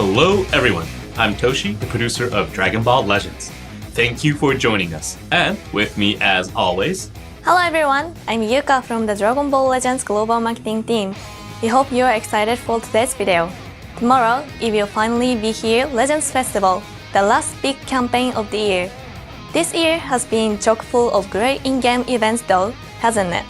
Hello everyone, I'm Toshi, the producer of Dragon Ball Legends. Thank you for joining us, and with me as always... Hello everyone, I'm Yuka from the Dragon Ball Legends Global Marketing Team. We hope you are excited for today's video. Tomorrow, it will finally be here, Legends Festival, the last big campaign of the year. This year has been chock full of great in-game events though, hasn't it?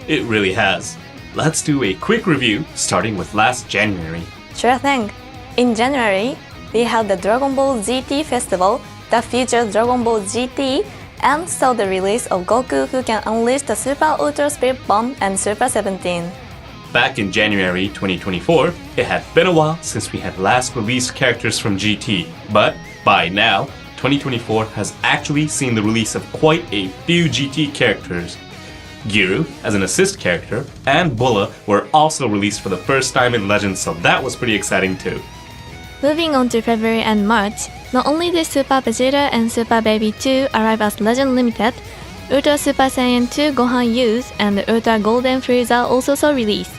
It really has. Let's do a quick review, starting with last January. Sure thing. In January, we had the Dragon Ball GT Festival that featured Dragon Ball GT and saw the release of Goku who can unleash the Super Ultra Spirit Bomb and Super 17. Back in January 2024, it had been a while since we had last released characters from GT, but by now, 2024 has actually seen the release of quite a few GT characters. Giru, as an assist character, and Bulla were also released for the first time in Legends, so that was pretty exciting too. Moving on to February and March, not only did Super Vegeta and Super Baby 2 arrive as Legend Limited, Ultra Super Saiyan 2 Gohan Youth and Ultra Golden Frieza also saw release.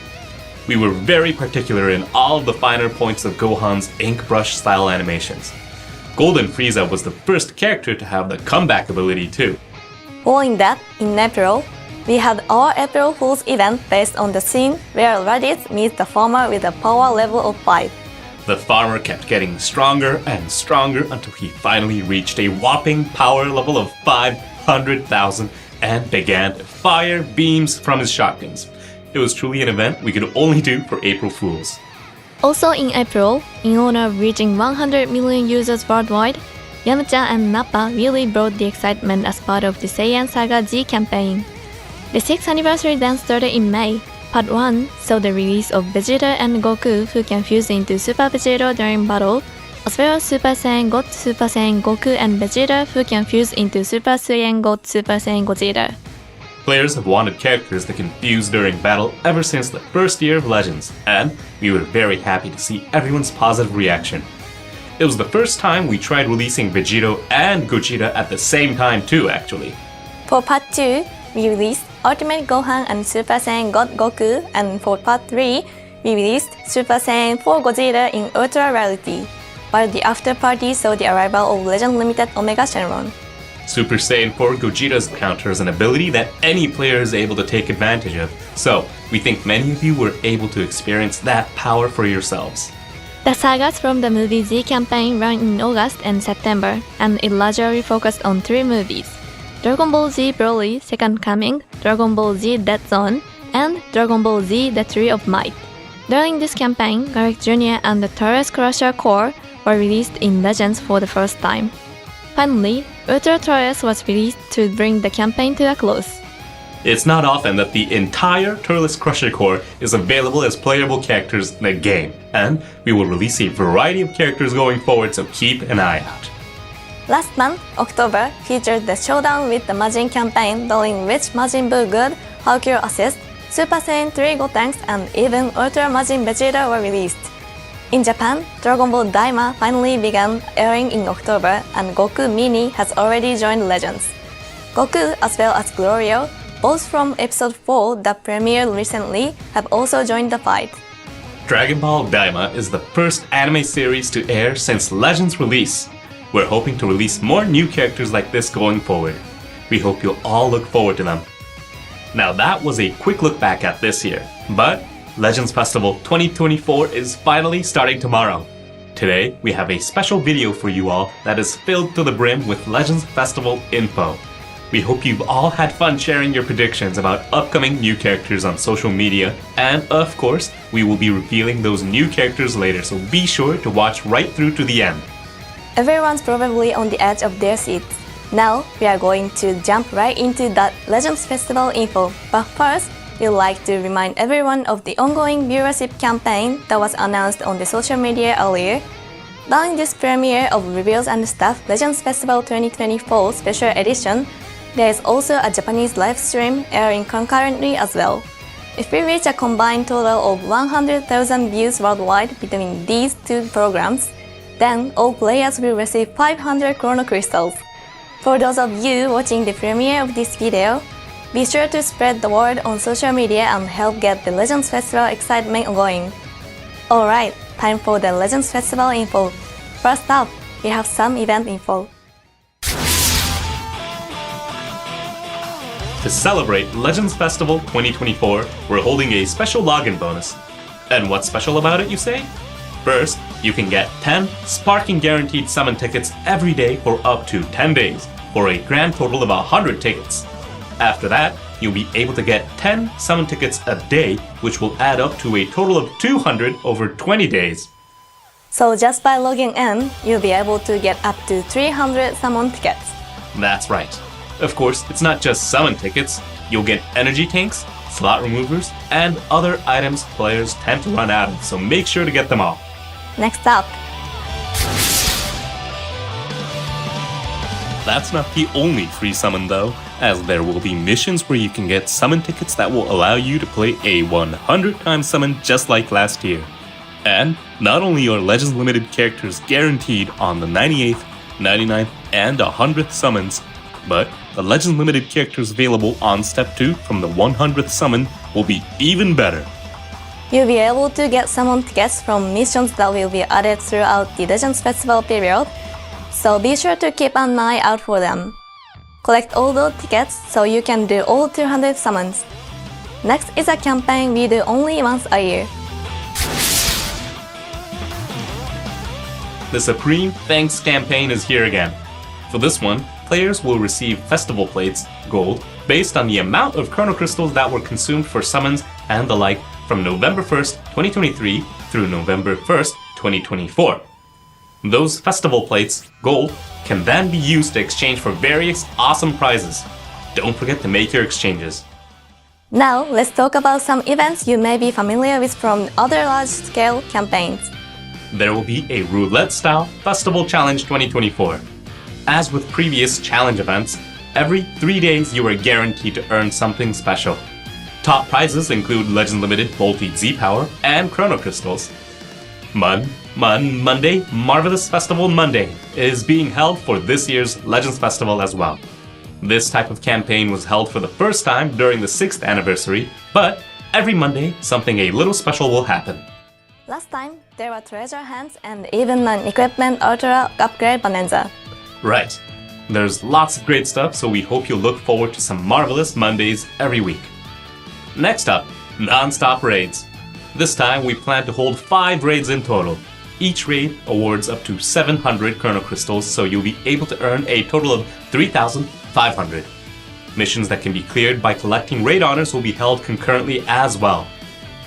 We were very particular in all of the finer points of Gohan's ink brush style animations. Golden Frieza was the first character to have the comeback ability too. Following that, in April, we had our April Fool's event based on the scene where Raditz meets the farmer with a power level of 5. The farmer kept getting stronger and stronger until he finally reached a whopping power level of 500,000 and began to fire beams from his shotguns. It was truly an event we could only do for April Fools. Also in April, in honor of reaching 100 million users worldwide, Yamcha and Nappa really brought the excitement as part of the Saiyan Saga G campaign. The 6th anniversary then started in May. Part 1 saw the release of Vegeta and Goku who can fuse into Super Vegeta during battle, as well as Super Saiyan God, Super Saiyan Goku and Vegeta who can fuse into Super Saiyan God, Super Saiyan Gogeta. Players have wanted characters that can fuse during battle ever since the first year of Legends, and we were very happy to see everyone's positive reaction. It was the first time we tried releasing Vegito and Gogeta at the same time too, actually. For Part 2, we released Ultimate Gohan and Super Saiyan God Goku, and for Part 3, we released Super Saiyan 4 Gogeta in Ultra Rarity, while the after party saw the arrival of Legend Limited Omega Shenron. Super Saiyan 4 Gogeta's counters an ability that any player is able to take advantage of, so we think many of you were able to experience that power for yourselves. The sagas from the movie Z campaign ran in August and September, and it largely focused on 3 movies: Dragon Ball Z Broly Second Coming, Dragon Ball Z Dead Zone, and Dragon Ball Z The Tree of Might. During this campaign, Garlic Jr. and the Torres Crusher Core were released in Legends for the first time. Finally, Ultra Torres was released to bring the campaign to a close. It's not often that the entire Turles Crusher Core is available as playable characters in the game, and we will release a variety of characters going forward, so keep an eye out. Last month, October, featured the Showdown with the Majin campaign, during which Majin Buu Good, Haikyuu Assist, Super Saiyan 3 Gotenks, and even Ultra Majin Vegeta were released. In Japan, Dragon Ball Daima finally began airing in October, and Goku Mini has already joined Legends. Goku, as well as Glorio, both from Episode 4 that premiered recently, have also joined the fight. Dragon Ball Daima is the first anime series to air since Legends' release. We're hoping to release more new characters like this going forward. We hope you'll all look forward to them. Now that was a quick look back at this year, but Legends Festival 2024 is finally starting tomorrow. Today, we have a special video for you all that is filled to the brim with Legends Festival info. We hope you've all had fun sharing your predictions about upcoming new characters on social media, and of course, we will be revealing those new characters later, so be sure to watch right through to the end. Everyone's probably on the edge of their seats. Now, we are going to jump right into that Legends Festival info, but first, we'd like to remind everyone of the ongoing viewership campaign that was announced on the social media earlier. During this premiere of Reviews and Stuff Legends Festival 2024 Special Edition, there is also a Japanese live stream airing concurrently as well. If we reach a combined total of 100,000 views worldwide between these 2 programs, then all players will receive 500 Chrono Crystals. For those of you watching the premiere of this video, be sure to spread the word on social media and help get the Legends Festival excitement going. Alright, time for the Legends Festival info. First up, we have some event info. To celebrate Legends Festival 2024, we're holding a special login bonus. And what's special about it, you say? First, you can get 10 Sparking Guaranteed Summon tickets every day for up to 10 days, for a grand total of 100 tickets. After that, you'll be able to get 10 Summon tickets a day, which will add up to a total of 200 over 20 days. So just by logging in, you'll be able to get up to 300 Summon tickets. That's right. Of course, it's not just Summon tickets. You'll get energy tanks, slot removers, and other items players tend to run out of, so make sure to get them all. Next up, That's not the only free summon though, as there will be missions where you can get summon tickets that will allow you to play a 100-time summon just like last year. And not only are Legends Limited characters guaranteed on the 98th, 99th, and 100th summons, but the Legends Limited characters available on Step 2 from the 100th summon will be even better. you'll be able to get Summon tickets from missions that will be added throughout the Legends Festival period, so be sure to keep an eye out for them. Collect all those tickets so you can do all 200 summons. Next is a campaign we do only once a year. The Supreme Thanks campaign is here again. For this one, players will receive festival plates, gold, based on the amount of chrono crystals that were consumed for summons and the like from November 1st, 2023 through November 1st, 2024. Those festival plates, gold, can then be used to exchange for various awesome prizes. Don't forget to make your exchanges. Now, let's talk about some events you may be familiar with from other large-scale campaigns. There will be a roulette-style Festival Challenge 2024. As with previous challenge events, every 3 days you are guaranteed to earn something special. Top prizes include Legend Limited Voltage Z-Power and Chrono Crystals. Monday, Marvelous Festival Monday, is being held for this year's Legends Festival as well. This type of campaign was held for the first time during the 6th anniversary, but every Monday, something a little special will happen. Last time, there were treasure hunts and even an equipment ultra upgrade bonanza. Right. There's lots of great stuff, so we hope you'll look forward to some marvelous Mondays every week. Next up, non-stop raids. This time we plan to hold 5 raids in total. Each raid awards up to 700 Chrono Crystals, so you'll be able to earn a total of 3,500. Missions that can be cleared by collecting raid honors will be held concurrently as well.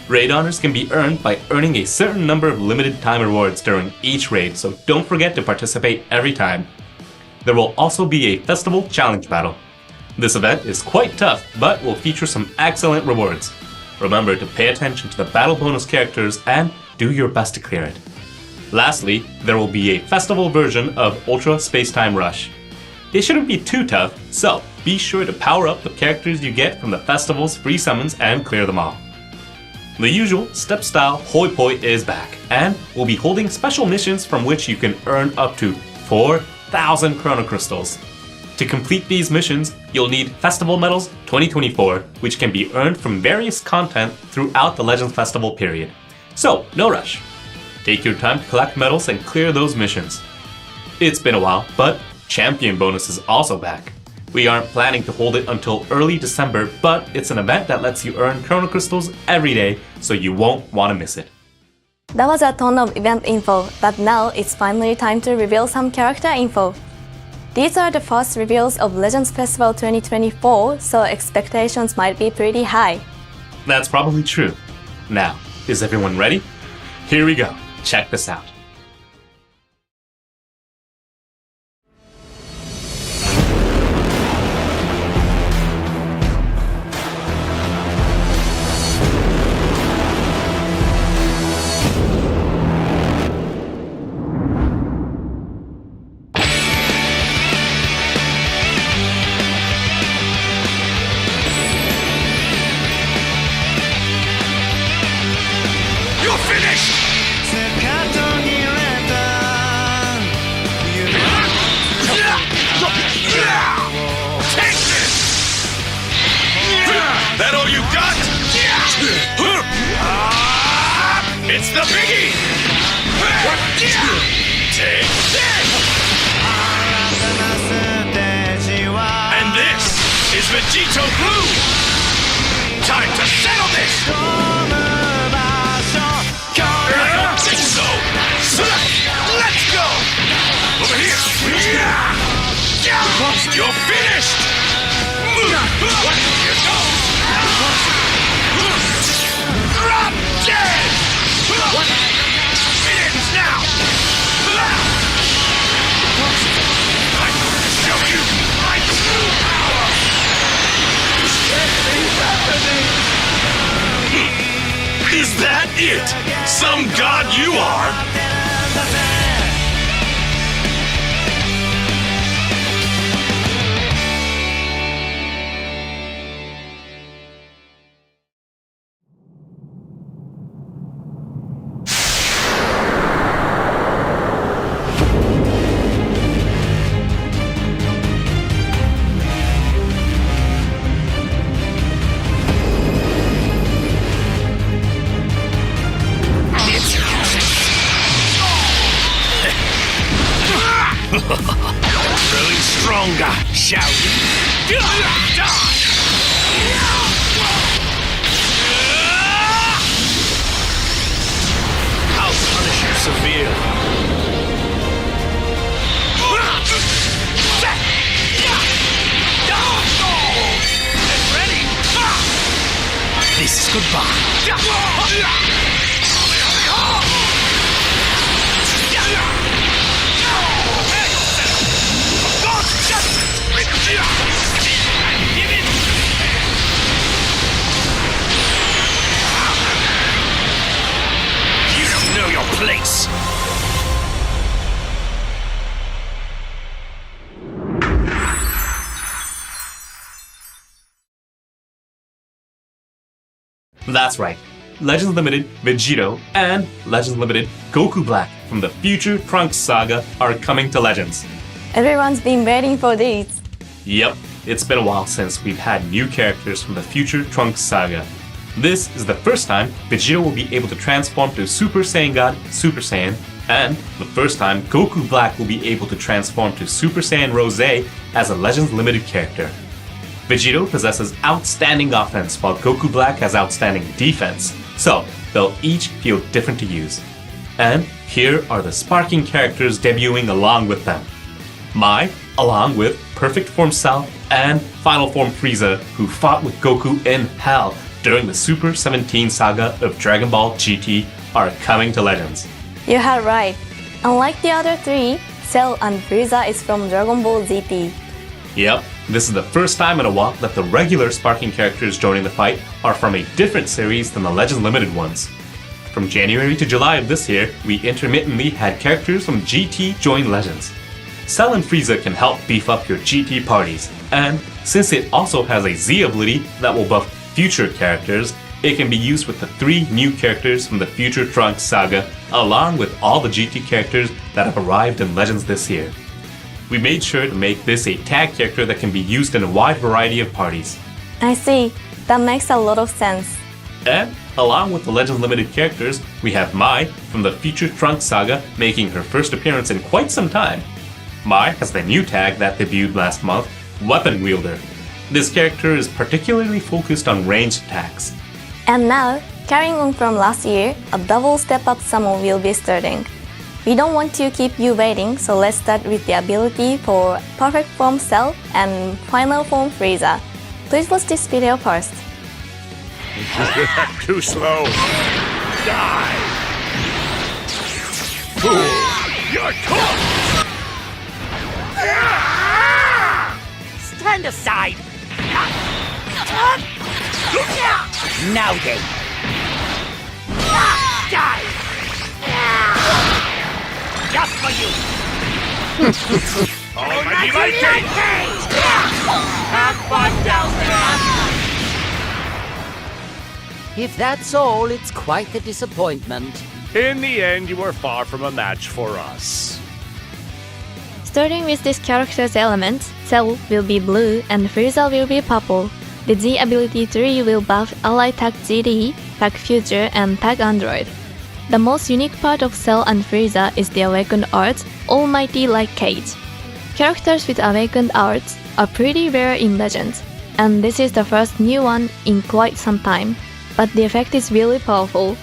Raid honors can be earned by earning a certain number of limited time rewards during each raid, so don't forget to participate every time. There will also be a festival challenge battle. This event is quite tough, but will feature some excellent rewards. Remember to pay attention to the battle bonus characters and do your best to clear it. Lastly, there will be a festival version of Ultra Spacetime Rush. It shouldn't be too tough, so be sure to power up the characters you get from the festival's free summons and clear them all. The usual step-style Hoi Poi is back, and we'll be holding special missions from which you can earn up to 4,000 Chrono Crystals. To complete these missions, you'll need Festival Medals 2024, which can be earned from various content throughout the Legends Festival period. So, no rush. Take your time to collect medals and clear those missions. It's been a while, but Champion Bonus is also back. We aren't planning to hold it until early December, but it's an event that lets you earn Chrono Crystals every day, so you won't want to miss it. That was a ton of event info, but now it's finally time to reveal some character info. These are the first reveals of Legends Festival 2024, so expectations might be pretty high. That's probably true. Now, is everyone ready? Here we go. Check this out. You're finished! What's the biggie? Take this! And this is Vegito Blue! Time to settle this! I don't think so! Let's go! Over here! You're finished! Here goes! Drop dead! Begins now! I'm going to show you my true power! Is that it? Some god you are! Growing stronger, shall we? I'll punish you severely. Get ready! This is goodbye. You don't know your place. That's right. Legends Limited Vegito and Legends Limited Goku Black from the future Trunks saga are coming to Legends. Everyone's been waiting for this. Yep, it's been a while since we've had new characters from the future Trunks saga. This is the first time Vegito will be able to transform to Super Saiyan God Super Saiyan, and the first time Goku Black will be able to transform to Super Saiyan Rose as a Legends Limited character. Vegito possesses outstanding offense while Goku Black has outstanding defense, so they'll each feel different to use. And here are the sparking characters debuting along with them. Mai, along with Perfect Form Cell and Final Form Frieza, who fought with Goku in Hell during the Super 17 saga of Dragon Ball GT, are coming to Legends. You had right. Unlike the other three, Cell and Frieza is from Dragon Ball GT. Yep, this is the first time in a while that the regular sparking characters joining the fight are from a different series than the Legends Limited ones. From January to July of this year, we intermittently had characters from GT join Legends. Cell and Frieza can help beef up your GT parties, and since it also has a Z ability that will buff future characters, it can be used with the 3 new characters from the future Trunks saga, along with all the GT characters that have arrived in Legends this year. We made sure to make this a tag character that can be used in a wide variety of parties. I see. That makes a lot of sense. And, along with the Legends Limited characters, we have Mai from the future Trunks saga making her first appearance in quite some time. Mai has the new tag that debuted last month, Weapon Wielder. This character is particularly focused on ranged attacks. And now, carrying on from last year, a double step-up summon will be starting. We don't want to keep you waiting, so let's start with the ability for Perfect Form Cell and Final Form Frieza. Please watch this video first. Too slow. Die. Fool. You're cooked. Stand aside! Now then! Die! Just for you! Almighty Lightning! Have fun down there! If that's all, it's quite a disappointment. In the end, you were far from a match for us. Starting with this character's elements, Cell will be blue and Frieza will be purple. The Z ability 3 will buff Ally Tag GD, Tag Future, and Tag Android. The most unique part of Cell and Frieza is the Awakened Arts, Almighty Light Cage. Characters with Awakened Arts are pretty rare in Legends, and this is the first new one in quite some time, but the effect is really powerful.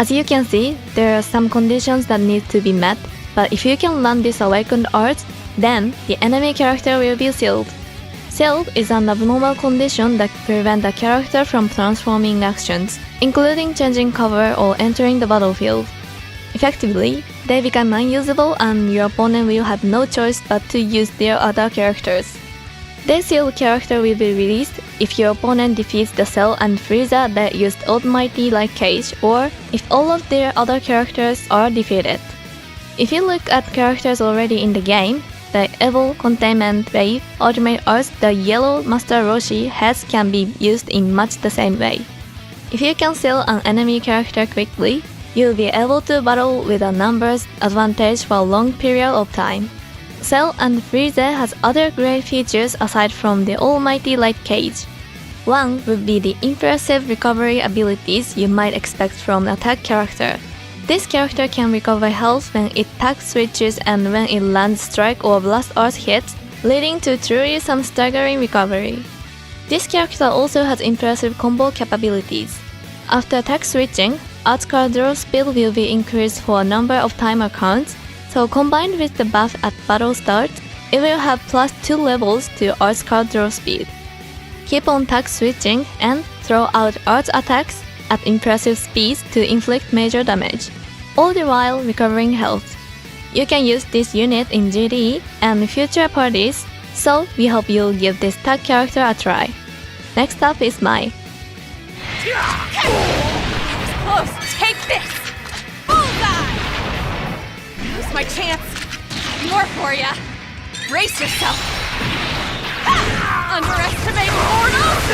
As you can see, there are some conditions that need to be met, but if you can land this Awakened Arts, then the enemy character will be sealed. Sealed is an abnormal condition that prevents a character from transforming actions, including changing cover or entering the battlefield. Effectively, they become unusable and your opponent will have no choice but to use their other characters. This sealed character will be released if your opponent defeats the Cell and Frieza that used Almighty Light Cage, or if all of their other characters are defeated. If you look at characters already in the game, the Evil, Containment, Wave, Ultimate Arts, the yellow Master Roshi heads can be used in much the same way. If you can seal an enemy character quickly, you'll be able to battle with a numbers advantage for a long period of time. Cell and Frieza has other great features aside from the Almighty Light Cage. One would be the impressive recovery abilities you might expect from an attack character. This character can recover health when it attack switches and when it lands strike or blast art hits, leading to truly some staggering recovery. This character also has impressive combo capabilities. After attack switching, art card draw speed will be increased for a number of timer counts, so combined with the buff at battle start, it will have +2 levels to art card draw speed. Keep on attack switching and throw out art attacks at impressive speeds to inflict major damage, all the while recovering health. You can use this unit in GD and future parties, so we hope you'll give this tag character a try. Next up is Mai. Close! Take this! Bullseye! Here's my chance. More for ya. Brace yourself. Ha! Underestimate mortals!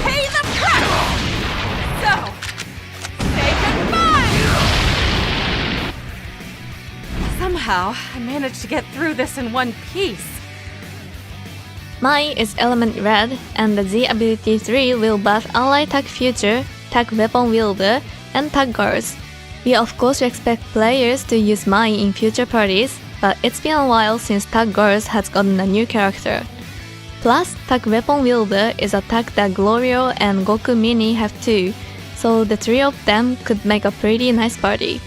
Pay the price! So, say goodbye! Somehow, I managed to get through this in one piece. Mai is element red, and the Z ability 3 will buff ally tag future, tag weapon wielder, and tag guards. We of course expect players to use Mai in future parties, but it's been a while since tag guards has gotten a new character. Plus, tag weapon wielder is a tag that Glorio and Goku Mini have too, so the three of them could make a pretty nice party.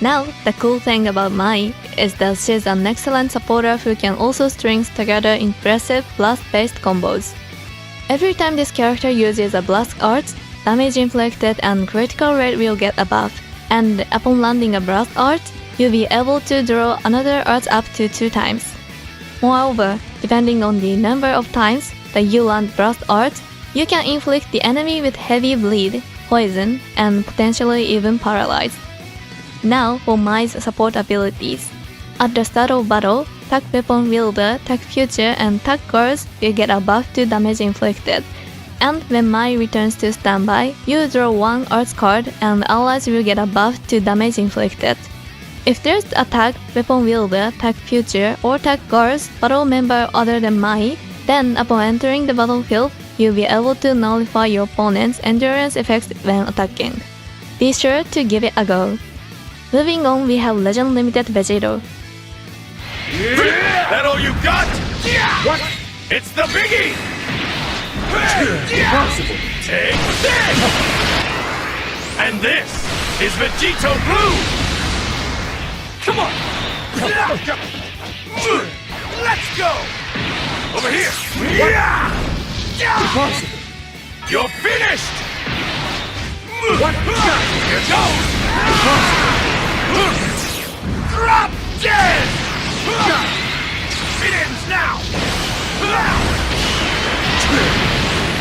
Now, the cool thing about Mai is that she's an excellent supporter who can also string together impressive blast-based combos. Every time this character uses a blast art, damage inflicted and critical rate will get a buff, and upon landing a blast art, you'll be able to draw another art up to 2 times. Moreover, depending on the number of times that you land blast art, you can inflict the enemy with heavy bleed, poison, and potentially even paralyze. Now for Mai's support abilities. At the start of battle, tag weapon wielder, tag future, and tag guards will get a buff to damage inflicted. And when Mai returns to standby, you draw 1 art card and allies will get a buff to damage inflicted. If there's a tag weapon wielder, tag future, or tag guards battle member other than Mai, then upon entering the battlefield, you'll be able to nullify your opponent's endurance effects when attacking. Be sure to give it a go. Moving on, we have Legend Limited Vegito. That all you got? What? It's the biggie! Impossible! Take this! And this is Vegito Blue! Come on! Let's go! Over here! Impossible! You're finished! What? Here goes! Impossible! Drop dead! It ends now!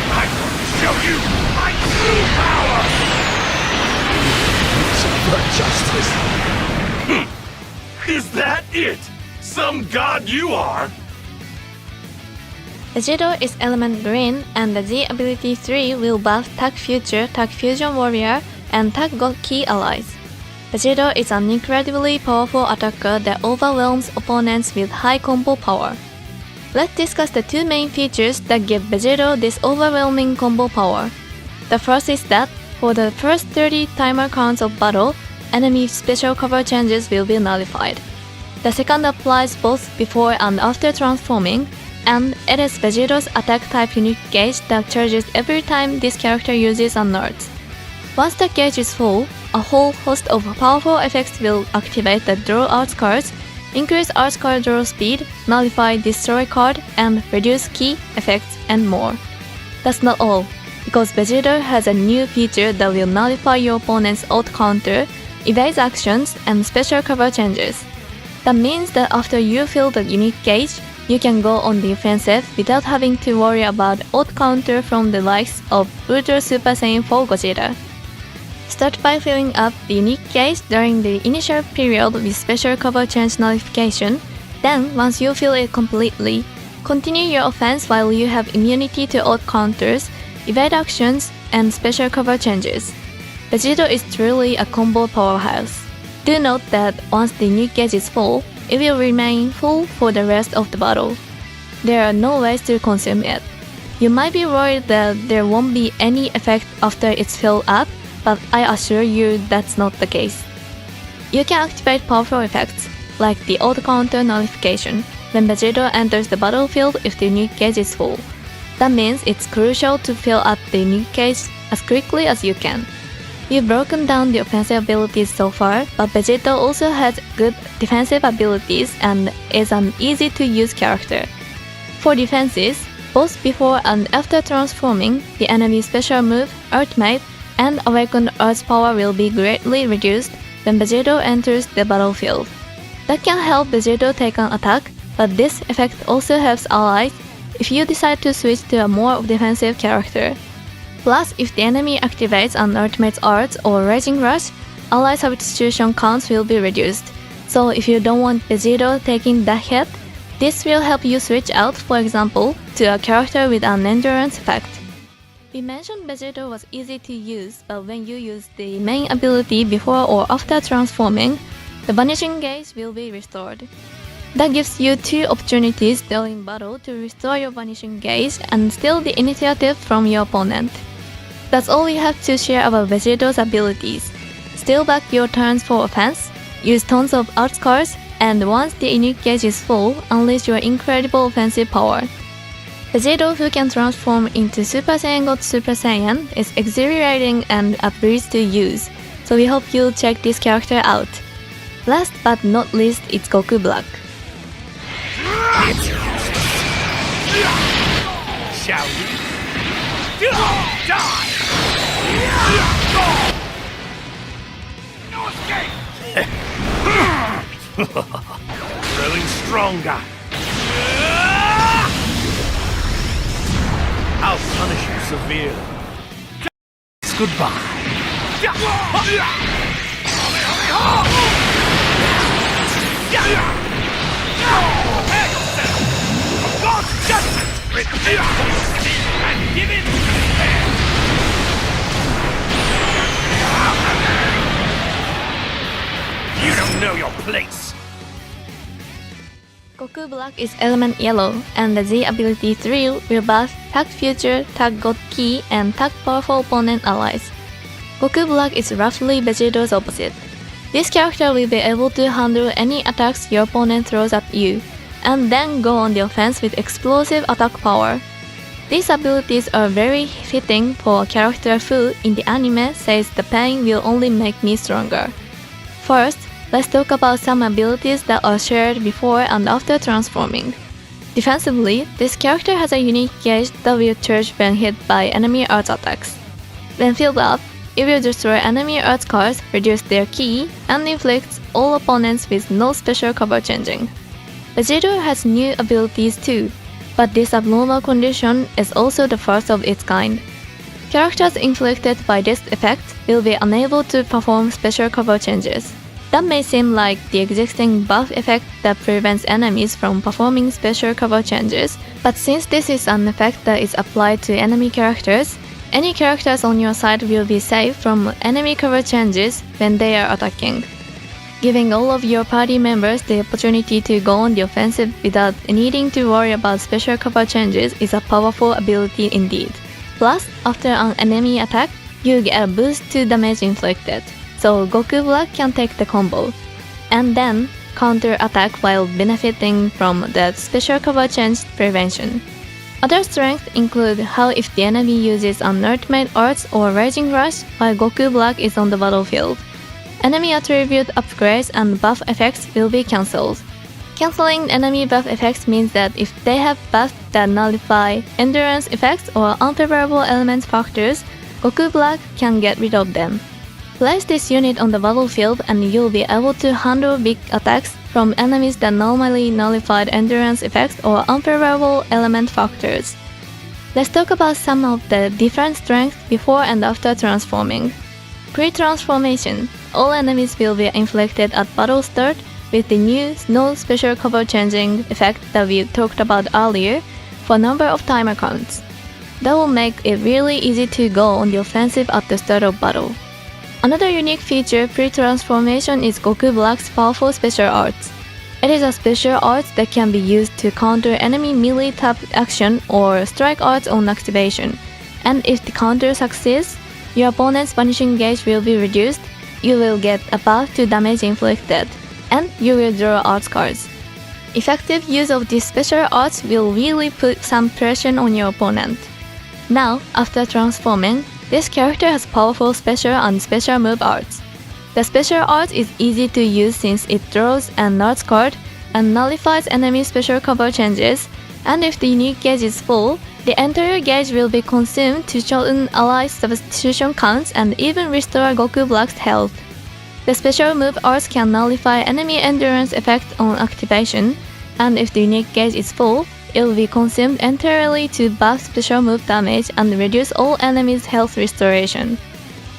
I'm going to show you my true power! For justice! Is that it? Some god you are? Vegito is element green, and the Z ability 3 will buff tag future, tag fusion warrior, and tag god key allies. Vegito is an incredibly powerful attacker that overwhelms opponents with high combo power. Let's discuss the 2 main features that give Vegito this overwhelming combo power. The first is that, for the first 30 timer counts of battle, enemy special cover changes will be nullified. The second applies both before and after transforming, and it is Vegeto's attack type unique gauge that charges every time this character uses an art. Once the gauge is full, a whole host of powerful effects will activate the draw art cards, increase art card draw speed, nullify destroy card, and reduce key effects and more. That's not all, because Vegeto has a new feature that will nullify your opponent's ult counter, evade actions, and special cover changes. That means that after you fill the unique gauge, you can go on the offensive without having to worry about ult counter from the likes of Ultra Super Saiyan 4 Gogeta. Start by filling up the unique gauge during the initial period with special cover change nullification, then once you fill it completely, continue your offense while you have immunity to ult counters, evade actions, and special cover changes. Vegito is truly a combo powerhouse. Do note that once the unique gauge is full, it will remain full for the rest of the battle. There are no ways to consume it. You might be worried that there won't be any effect after it's filled up, but I assure you that's not the case. You can activate powerful effects, like the ult counter nullification, when Vegito enters the battlefield if the unique gauge is full. That means it's crucial to fill up the unique gauge as quickly as you can. You've broken down the offensive abilities so far, but Vegito also has good defensive abilities and is an easy-to-use character. For defenses, both before and after transforming, the enemy's special move, ultimate, and awakened arts power will be greatly reduced when Vegito enters the battlefield. That can help Vegito take an attack, but this effect also helps allies if you decide to switch to a more defensive character. Plus, if the enemy activates an ultimate art or Rising Rush, ally substitution counts will be reduced. So if you don't want Vegito taking that hit, this will help you switch out, for example, to a character with an endurance effect. We mentioned Vegito was easy to use, but when you use the main ability before or after transforming, the Vanishing Gauge will be restored. That gives you two opportunities during battle to restore your Vanishing Gauge and steal the initiative from your opponent. That's all we have to share about Vegeto's abilities. Steal back your turns for offense, use tons of art cards, and once the unique gauge is full, unleash your incredible offensive power. Vegito, who can transform into Super Saiyan God Super Saiyan, is exhilarating and a breeze to use, so we hope you'll check this character out. Last but not least, it's Goku Black. Shall we? Die! No escape! Growing stronger. I'll punish you severely. Goodbye. God's justice! And give it to despair! You don't know your place! Goku Black is element yellow, and the Z ability Thrill will buff Tag Future, Tag God Ki, and Tag Powerful Opponent allies. Goku Black is roughly Vegeto's opposite. This character will be able to handle any attacks your opponent throws at you, and then go on the offense with explosive attack power. These abilities are very fitting for a character who, in the anime, says the pain will only make me stronger. First, let's talk about some abilities that are shared before and after transforming. Defensively, this character has a unique gauge that will charge when hit by enemy arts attacks. When filled up, it will destroy enemy arts cards, reduce their ki, and inflicts all opponents with no special cover changing. Vegito has new abilities too, but this abnormal condition is also the first of its kind. Characters inflicted by this effect will be unable to perform special cover changes. That may seem like the existing buff effect that prevents enemies from performing special cover changes, but since this is an effect that is applied to enemy characters, any characters on your side will be safe from enemy cover changes when they are attacking. Giving all of your party members the opportunity to go on the offensive without needing to worry about special cover changes is a powerful ability indeed. Plus, after an enemy attack, you get a boost to damage inflicted. so Goku Black can take the combo, and then counter attack while benefiting from the special cover change prevention. Other strengths include how if the enemy uses an ultimate arts or Rising Rush while Goku Black is on the battlefield. Enemy attribute upgrades and buff effects will be cancelled. Cancelling enemy buff effects means that if they have buffs that nullify endurance effects or unfavorable element factors, Goku Black can get rid of them. Place this unit on the battlefield and you'll be able to handle big attacks from enemies that normally nullified endurance effects or unfavorable element factors. Let's talk about some of the different strengths before and after transforming. Pre-transformation, all enemies will be inflicted at battle start with the new no special cover changing effect that we talked about earlier for number of timer counts. That will make it really easy to go on the offensive at the start of battle. Another unique feature pre-transformation is Goku Black's powerful special arts. It is a special art that can be used to counter enemy melee tap action or strike arts on activation, and if the counter succeeds, your opponent's vanishing gauge will be reduced, you will get a buff to damage inflicted, and you will draw arts cards. Effective use of these special arts will really put some pressure on your opponent. Now, after transforming, this character has powerful special and special move arts. The special art is easy to use since it draws an arts card and nullifies enemy special cover changes, and if the unique gauge is full, the entire gauge will be consumed to shorten ally substitution counts and even restore Goku Black's health. The special move arts can nullify enemy endurance effect on activation, and if the unique gauge is full, it will be consumed entirely to buff special move damage and reduce all enemies' health restoration.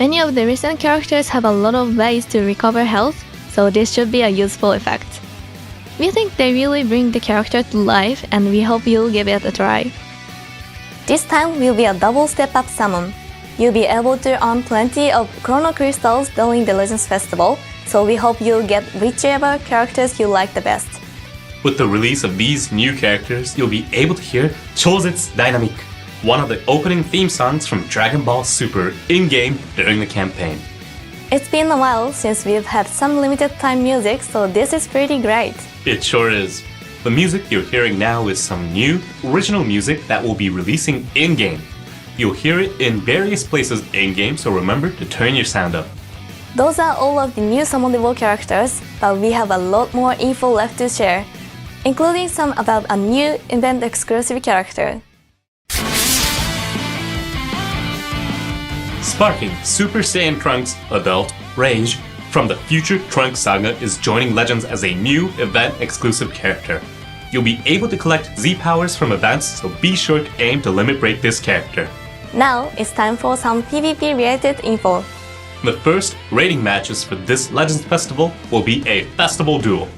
Many of the recent characters have a lot of ways to recover health, so this should be a useful effect. We think they really bring the character to life and we hope you'll give it a try. This time will be a double step-up summon. You'll be able to earn plenty of Chrono Crystals during the Legends Festival, so we hope you'll get whichever characters you like the best. With the release of these new characters, you'll be able to hear Chosetsu Dynamic, one of the opening theme songs from Dragon Ball Super in-game during the campaign. It's been a while since we've had some limited time music, so this is pretty great. It sure is. The music you're hearing now is some new, original music that will be releasing in-game. You'll hear it in various places in-game, so remember to turn your sound up. Those are all of the new summonable characters, but we have a lot more info left to share, including some about a new event-exclusive character. Sparking Super Saiyan Trunks Adult Rage from the Future Trunks Saga is joining Legends as a new event-exclusive character. You'll be able to collect Z-powers from events, so be sure to aim to limit break this character. Now it's time for some PvP-related info. The first rating matches for this Legends Festival will be a festival duel.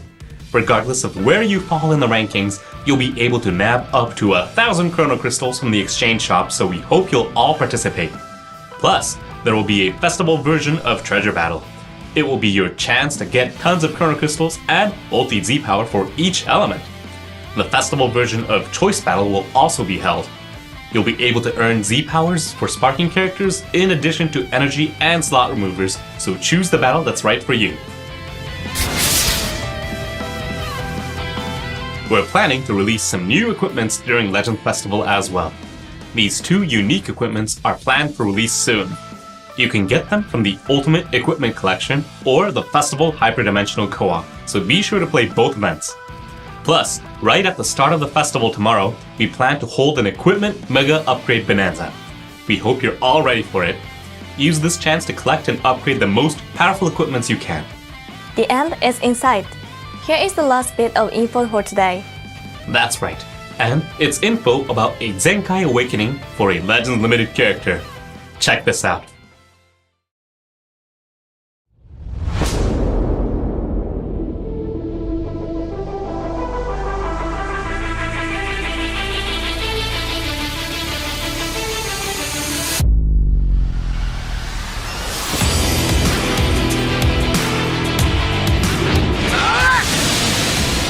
Regardless of where you fall in the rankings, you'll be able to nab up to 1,000 Chrono Crystals from the exchange shop, so we hope you'll all participate. Plus, there will be a festival version of Treasure Battle. It will be your chance to get tons of Chrono Crystals and ulti Z-power for each element. The festival version of Choice Battle will also be held. You'll be able to earn Z-powers for sparking characters in addition to energy and slot removers, so choose the battle that's right for you. We're planning to release some new equipments during Legend Festival as well. These two unique equipments are planned for release soon. You can get them from the Ultimate Equipment Collection or the Festival Hyperdimensional Co-op, so be sure to play both events. Plus, right at the start of the festival tomorrow, we plan to hold an Equipment Mega Upgrade Bonanza. We hope you're all ready for it. Use this chance to collect and upgrade the most powerful equipments you can. The end is in sight. Here is the last bit of info for today. That's right. And it's info about a Zenkai Awakening for a Legends Limited character. Check this out.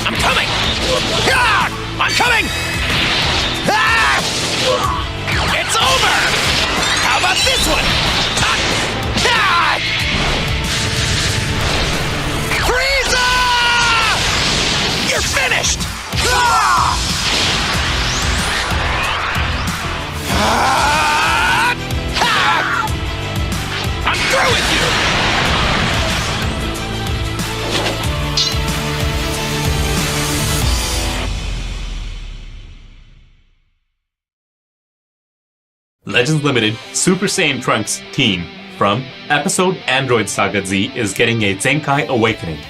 I'm coming! Ah! I'm coming! Ah! It's over! How about this one? Legends Limited Super Saiyan Trunks team from episode Android Saga Z is getting a Zenkai Awakening.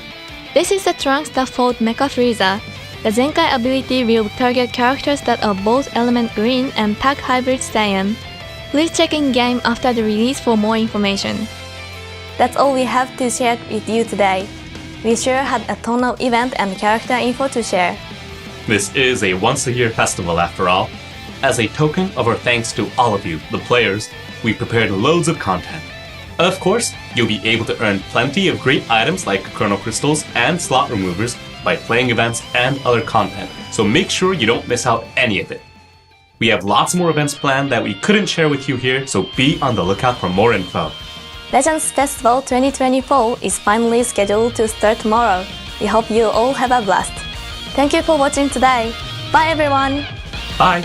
This is the Trunks that fought Mecha Frieza. The Zenkai ability will target characters that are both Element Green and Pack Hybrid Saiyan. Please check in-game after the release for more information. That's all we have to share with you today. We sure had a ton of event and character info to share. This is a once-a-year festival after all. As a token of our thanks to all of you, the players, we prepared loads of content. Of course, you'll be able to earn plenty of great items like Chrono Crystals and Slot Removers by playing events and other content, so make sure you don't miss out any of it. We have lots more events planned that we couldn't share with you here, so be on the lookout for more info. Legends Festival 2024 is finally scheduled to start tomorrow. We hope you all have a blast. Thank you for watching today. Bye everyone! Bye!